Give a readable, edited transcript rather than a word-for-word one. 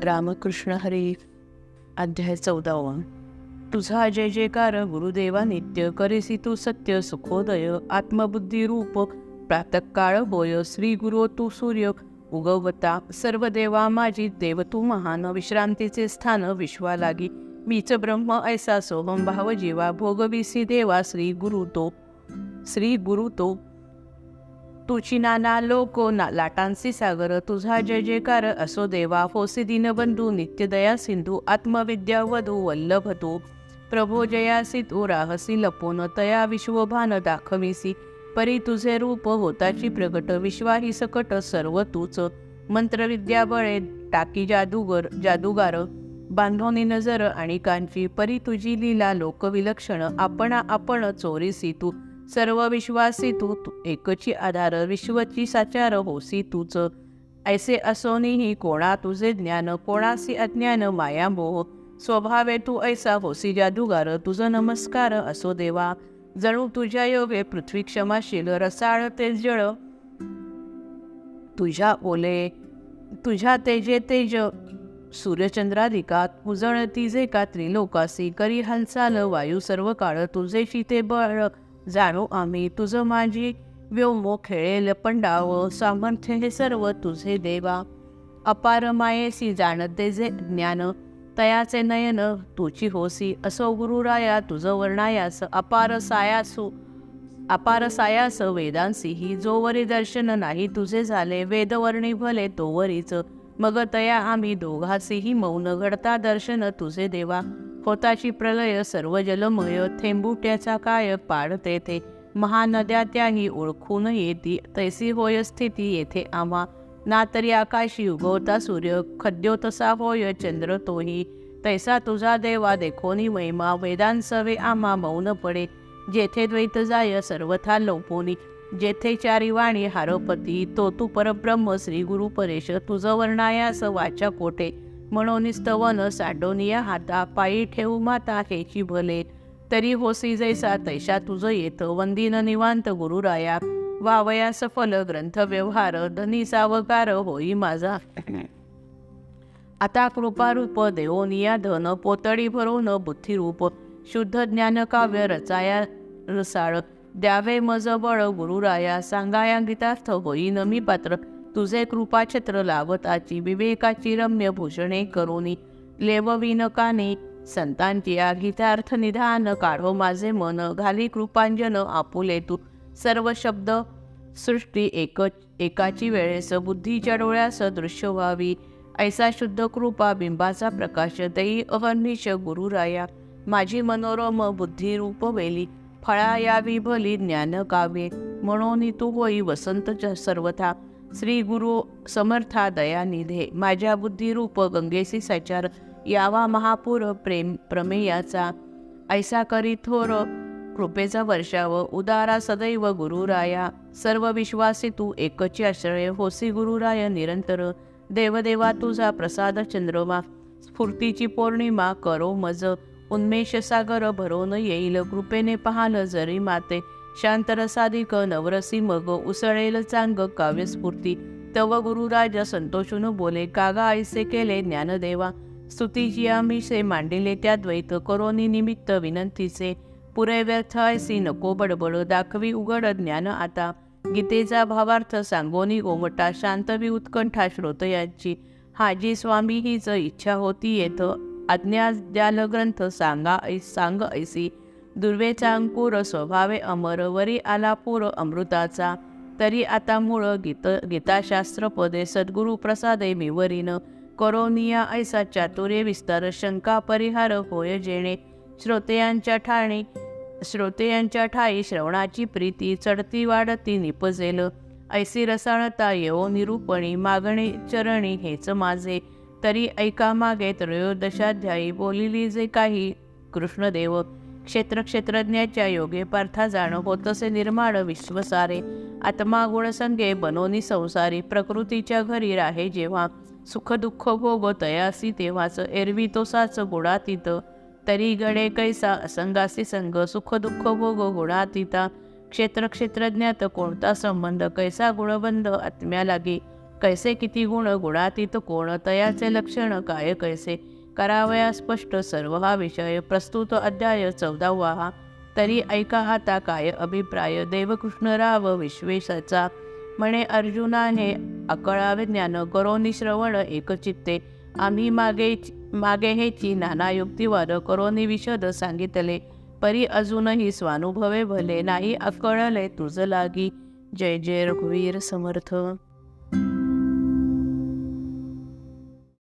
रामकृष्ण हरी. अध्याय 14. तुझा जय जयकार गुरुदेवा नित्य, करेसी तू सत्य सुखोदय. आत्मबुद्धी रूप प्रातःकाळ होय, श्री गुरु तू सूर्य उगवता. सर्व देवा माझी देव तू महान, विश्रांतीचे स्थान विश्वा लागी. मीच ब्रह्म ऐसा सोहम भाव जीवा, भोगविसी देवा श्री गुरु तो. तुची नाना लोको लाटांसी सागर, तुझा जय जयकार असो देवा. होसी दीनबंधू नित्य दया सिंधू, आत्मविद्या वधू वल्लभ तू. प्रभो जयासी तू राहसी लपून, तया विश्वभान दाखविसी. परी तुझे रूप होताची प्रगट, विश्वाही सकट सर्व तूच. मंत्रविद्या बळे टाकी जादूगार, बांधोनी नजर आणि कांची. परी तुझी लीला लोकविलक्षण, आपण चोरीसी तू. सर्व विश्वासी तू एकची आधार, विश्वची साचार होसी तूच. ऐसे असोनीही कोणा तुझे ज्ञान, कोणासी अज्ञान माया मोह. स्वभावे तू ऐसा होसी जादूगार, तुझं नमस्कार असो देवा. जणू तुझ्या योगे पृथ्वी क्षमाशील, रसाळ ते जळ तुझ्या ओले. तुझ्या तेजे तेज सूर्यचंद्राधिकात, उजळती जे का त्रिलोकासी. करी हालचाल वायू सर्व काळ, तुझे शीते बळ जाणू आम्ही. तुझं माझी व्योमो खेळेल पंडाव, सामर्थ्य हे सर्व तुझे देवा. अपार मायेसी जाणते जे ज्ञान, तयाचे नयन तुची होसी. असो गुरुराया तुझं वर्णायास, अपार सायास वेदांसीही. जोवरी दर्शन नाही तुझे झाले, वेदवर्णी भले तोवरीच. मग तया आम्ही दोघासीही मौन, घडता दर्शन तुझे देवा. होताची प्रलय सर्व जलमय, थेंबुट्याचा काय पाडते ते. महानद्या त्याही ओळखून येती, तैसी होय स्थिती येथे आम्हा. ना तरी आकाशी उगवता सूर्य, खद्यो तसा होय चंद्र तोही. तैसा तुझा देवा देखोनी महिमा, वेदांसवे आम्हा मौन पडे. जेथे द्वैत जाय सर्वथा लोपोनी, जेथे चारी वाणी हारोपती. तो तू परब्रह्म श्री गुरु परेश, तुझं वर्णायास वाचा कोठे. म्हणून स्तवन साडोनिया हाता, पायी ठेवू माता हेची भले. तरी होसी जैसा तैसा तुझं येत, वंदिन निवांत गुरुराया. वावया सफल ग्रंथ व्यवहार, धनी सावकार होई माझा. आता कृपारूप देवोनिया धन, पोतडी भरून बुद्धिरूप. शुद्ध ज्ञान काव्य रचाया रसाळ, द्यावे मज बळ गुरुराया. सांगाया गीतार्थ होईन मी पात्र, तुझे कृपाछत्र लावताची. विवेकाची रम्य भूषणे करोनी, लेवविन काने संतांची. गीतार्थ निधान काढो माझे मन, घाली कृपांजन आपुले तू. सर्व शब्द सृष्टी एकाची वेळेस, बुद्धीच्या डोळ्यास दृश्य व्हावी. ऐसा शुद्ध कृपा बिंबाचा प्रकाश, देई अहर्निश गुरुराया. माझी मनोरम बुद्धी रूप वेली, फळा यावी भली ज्ञान काव्ये. म्हणून तू होई वसंत सर्वथा, श्री गुरु समर्था दयानिधे. माझ्या बुद्धिरूप गंगेसी सचार, यावा महापूर प्रमेयाचा. ऐसा करी थोर कृपेचा वर्षाव, उदारा सदैव गुरुराया. सर्व विश्वासी तू एकची आश्रय, होसी गुरुराय निरंतर. देवदेवा तुझा प्रसाद चंद्रमा, स्फूर्तीची पौर्णिमा करो मज. उन्मेष सागर भरून येईल, कृपेने पाहाल जरी माते. शांतरसाधिक नवरसी मग, उसळेल चांग काव्यस्फूर्ती. तव गुरुराज संतोषून बोले, कागा ऐसे केले ज्ञानदेवा. स्तुतीची आमिषे मांडिले त्या द्वैत, करोनी निमित्त विनंतीचे. पुरे व्यर्थ ऐसी नको बडबड, दाखवी उघड ज्ञान आता. गीतेचा भावार्थ सांगोनी गोमटा, शांतवी उत्कंठा श्रोतयांची. हाजी स्वामी हीच इच्छा होती येथ, आज्ञा द्याल ग्रंथ सांग ऐसी. दुर्वेचा अंकुर स्वभावे अमर, वरी आला पूर अमृताचा. तरी आता मूळ गीताशास्त्र पदे, सद्गुरु प्रसादे मिवरीन. करोनिया ऐसा चातुर्य विस्तार, शंका परिहार होय जेणे. श्रोतेयांच्या ठाई श्रवणाची प्रीती, चढती वाढती निपजेल. ऐसी रसाळता येवो निरूपणी, मागणे चरणी हेच माझे. तरी ऐका मागे त्रयोदशाध्यायी, बोलिली जे काही कृष्णदेव. क्षेत्रज्ञाच्या योगे पार्था जाण, होतसे निर्माण विश्वसारे. आत्मा गुणसंगे बनोनी संसारी, प्रकृतीच्या घरी राहे जेव्हा. सुख दुःख भोग तयासी तेव्हाच, एरवी तोसाच गुणातीत. तरी गडे कैसा असंगासी संग, सुख दुःख भोग गुणातीता. क्षेत्रज्ञात कोणता संबंध, कैसा गुणबंध आत्म्या लागे. कैसे किती गुण गुणातीत कोण, तयाचे लक्षण काय कैसे, करावया स्पष्ट सर्व हा विषय, प्रस्तुत अध्याय 14वा हा. तरी ऐका आता काय अभिप्राय, देवकृष्णराव विश्वेशाचा. म्हणे अर्जुनाने अकळावे ज्ञान, करोनी श्रवण एकचित्ते. आम्ही मागे हेची नाना युक्तिवाद, करोनी विशद सांगितले. परी अजूनही स्वानुभवे भले, नाही अकळले तुझ लागी. जय जय रघुवीर समर्थ.